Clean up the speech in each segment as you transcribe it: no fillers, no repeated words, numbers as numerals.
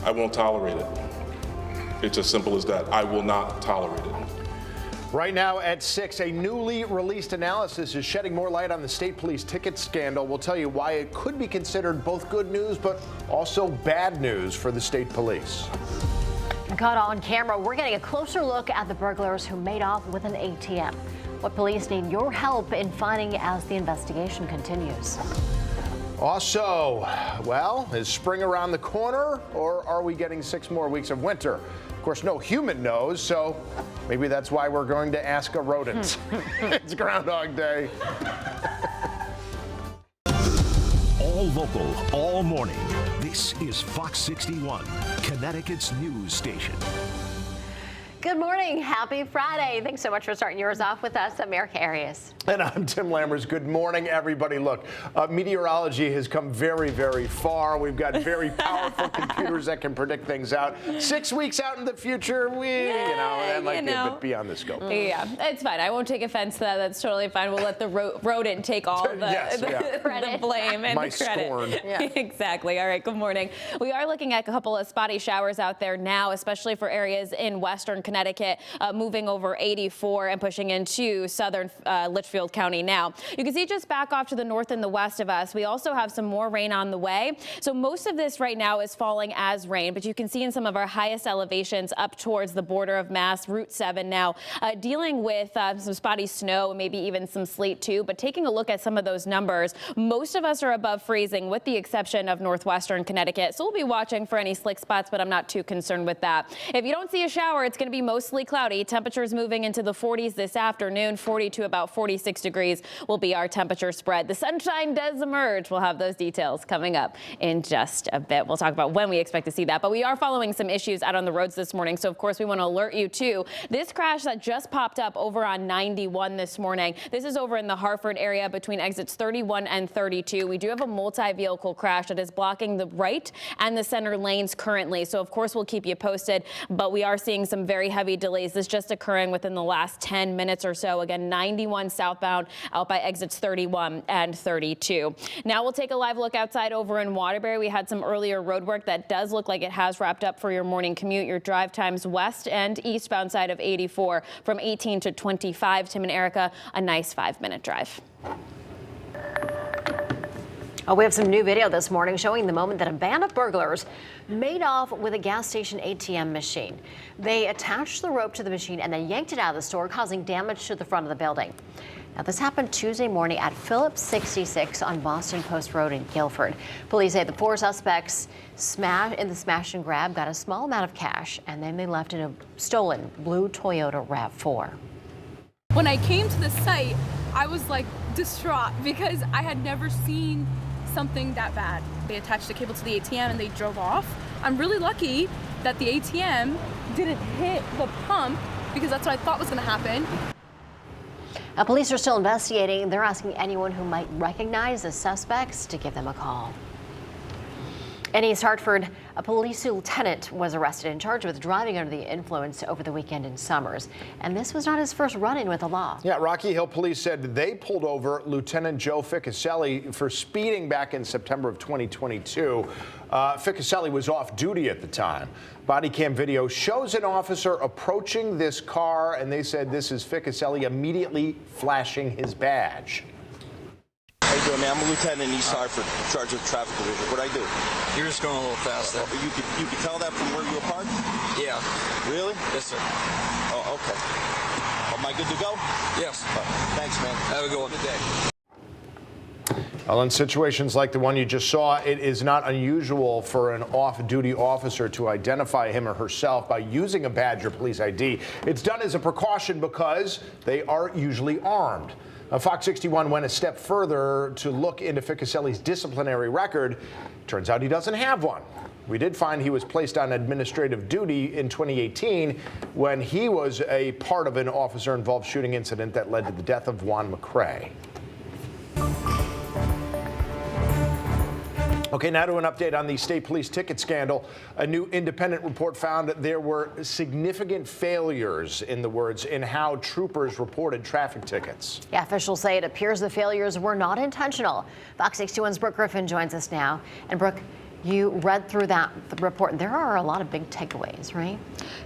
I won't tolerate it. It's as simple as that. I will not tolerate it. Right now at 6, a newly released analysis is shedding more light on the state police ticket scandal. We'll tell you why it could be considered both good news, but also bad news for the state police. Caught on camera, we're getting a closer look at the burglars who made off with an ATM. What police need your help in finding as the investigation continues. Also, well, is spring around the corner, or are we getting 6 more weeks of winter? Of course, no human knows, so maybe that's why we're going to ask a rodent. It's Groundhog Day. All local, all morning. This is Fox 61, Connecticut's news station. Good morning. Happy Friday. Thanks so much for starting yours off with us. I'm Erica Arias. And I'm Tim Lammers. Good morning, everybody. Look, meteorology has come very, very far. We've got very powerful computers that can predict things out. 6 weeks out in the future, that might be a bit beyond the scope. Yeah, it's fine. I won't take offense to that. That's totally fine. We'll let the rodent take all the, the blame and my the credit. scorn. Yeah. Exactly. All right, good morning. We are looking at a couple of spotty showers out there now, especially for areas in western Connecticut, moving over 84 and pushing into southern Litchfield County now. You can see just back off to the north and the west of us, we also have some more rain on the way. So most of this right now is falling as rain, but you can see in some of our highest elevations up towards the border of Mass, Route 7 now, dealing with some spotty snow, maybe even some sleet too. But taking a look at some of those numbers, most of us are above freezing with the exception of northwestern Connecticut. So we'll be watching for any slick spots, but I'm not too concerned with that. If you don't see a shower, it's going to be mostly cloudy. Temperatures moving into the 40s this afternoon. 40 to about 46 degrees will be our temperature spread. The sunshine does emerge. We'll have those details coming up in just a bit. We'll talk about when we expect to see that. But we are following some issues out on the roads this morning. So, of course, we want to alert you to this crash that just popped up over on 91 this morning. This is over in the Hartford area between exits 31 and 32. We do have a multi-vehicle crash that is blocking the right and the center lanes currently. So, of course, we'll keep you posted. But we are seeing some very heavy delays. This just occurring within the last 10 minutes or so. Again, 91 southbound out by exits 31 and 32. Now we'll take a live look outside over in Waterbury. We had some earlier road work that does look like it has wrapped up for your morning commute. Your drive times west and eastbound side of 84 from 18 to 25. Tim and Erica, a nice 5-minute drive. Oh, we have some new video this morning showing the moment that a band of burglars made off with a gas station ATM machine. They attached the rope to the machine and then yanked it out of the store, causing damage to the front of the building. Now, this happened Tuesday morning at FOX61 on Boston Post Road in Guilford. Police say the 4 suspects in the smash and grab got a small amount of cash, and then they left in a stolen blue Toyota RAV4. When I came to the site, I was like distraught because I had never seen something that bad. They attached the cable to the ATM and they drove off. I'm really lucky that the ATM didn't hit the pump because that's what I thought was going to happen. Now, police are still investigating. They're asking anyone who might recognize the suspects to give them a call. In East Hartford, a police lieutenant was arrested and charged with driving under the influence over the weekend in Summers. And this was not his first run-in with the law. Yeah, Rocky Hill police said they pulled over Lieutenant Joe Ficcaselli for speeding back in September of 2022. Ficcaselli was off duty at the time. Body cam video shows an officer approaching this car, and they said this is Ficcaselli immediately flashing his badge. How you doing, man? I'm a lieutenant in East Hartford, in charge of the traffic division. What'd I do? You're just going a little fast there. You could tell that from where you were parked? Yeah. Really? Yes, sir. Oh, okay. Am I good to go? Yes. Thanks, man. Have a good one. Good day. Well, in situations like the one you just saw, it is not unusual for an off-duty officer to identify him or herself by using a badge or police ID. It's done as a precaution because they are usually armed. Fox 61 went a step further to look into Ficcaselli's disciplinary record. Turns out he doesn't have one. We did find he was placed on administrative duty in 2018 when he was a part of an officer-involved shooting incident that led to the death of Juan McCrae. Okay, now to an update on the state police ticket scandal. A new independent report found that there were significant failures, in the words, in how troopers reported traffic tickets. Yeah, officials say it appears the failures were not intentional. Fox 61's Brooke Griffin joins us now. And Brooke, You read through that report. There are a lot of big takeaways, right?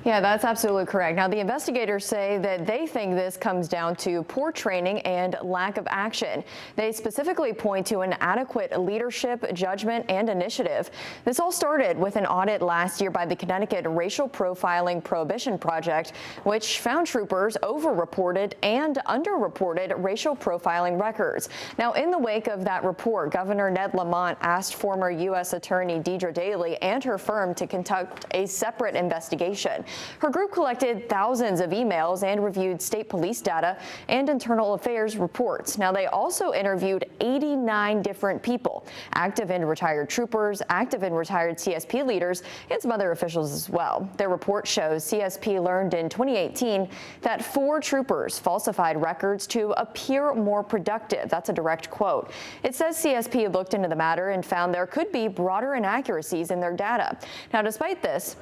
Yeah, that's absolutely correct. Now, the investigators say that they think this comes down to poor training and lack of action. They specifically point to inadequate leadership, judgment, and initiative. This all started with an audit last year by the Connecticut Racial Profiling Prohibition Project, which found troopers overreported and underreported racial profiling records. Now, in the wake of that report, Governor Ned Lamont asked former U.S. Attorney Deidre Daley and her firm to conduct a separate investigation. Her group collected thousands of emails and reviewed state police data and internal affairs reports. Now, they also interviewed 89 different people, active and retired troopers, active and retired CSP leaders, and some other officials as well. Their report shows CSP learned in 2018 that 4 troopers falsified records to appear more productive. That's a direct quote. It says CSP looked into the matter and found there could be broader inaccuracies in their data. Now, despite this,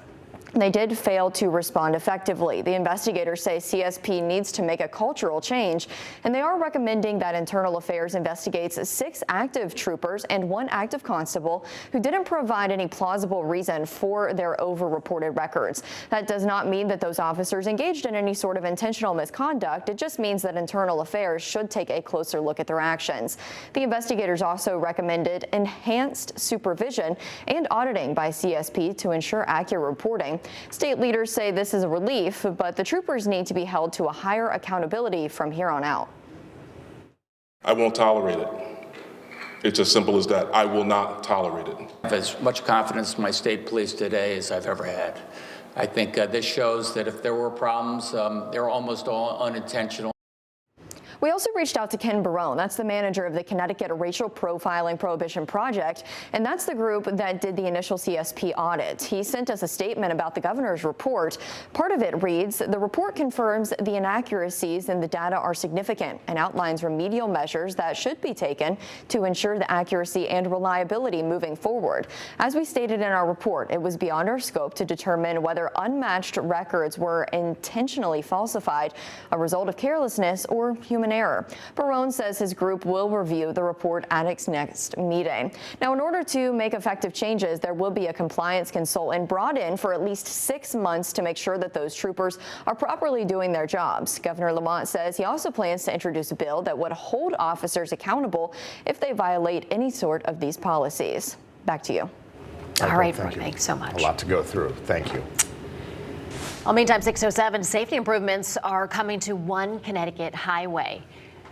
they did fail to respond effectively. The investigators say CSP needs to make a cultural change, and they are recommending that Internal Affairs investigates 6 active troopers and 1 active constable who didn't provide any plausible reason for their over-reported records. That does not mean that those officers engaged in any sort of intentional misconduct. It just means that Internal Affairs should take a closer look at their actions. The investigators also recommended enhanced supervision and auditing by CSP to ensure accurate reporting. State leaders say this is a relief, but the troopers need to be held to a higher accountability from here on out. I won't tolerate it. It's as simple as that. I will not tolerate it. I have as much confidence in my state police today as I've ever had. I think this shows that if there were problems, they're almost all unintentional. We also reached out to Ken Barone. That's the manager of the Connecticut Racial Profiling Prohibition Project, and that's the group that did the initial CSP audit. He sent us a statement about the governor's report. Part of it reads, the report confirms the inaccuracies in the data are significant and outlines remedial measures that should be taken to ensure the accuracy and reliability moving forward. As we stated in our report, it was beyond our scope to determine whether unmatched records were intentionally falsified, a result of carelessness or human error. Barone says his group will review the report at its next meeting. Now, in order to make effective changes, there will be a compliance consultant brought in for at least 6 months to make sure that those troopers are properly doing their jobs. Governor Lamont says he also plans to introduce a bill that would hold officers accountable if they violate any sort of these policies. Back to you. All right, Brooke, thanks so much. A lot to go through. Thank you. Well, meantime, 6:07, safety improvements are coming to one Connecticut highway.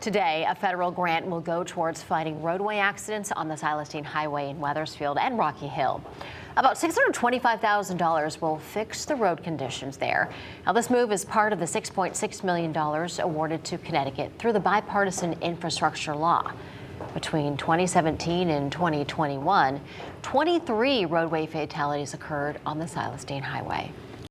Today, a federal grant will go towards fighting roadway accidents on the Celestine Highway in Wethersfield and Rocky Hill. About $625,000 will fix the road conditions there. Now, this move is part of the $6.6 million awarded to Connecticut through the bipartisan infrastructure law. Between 2017 and 2021, 23 roadway fatalities occurred on the Celestine Highway.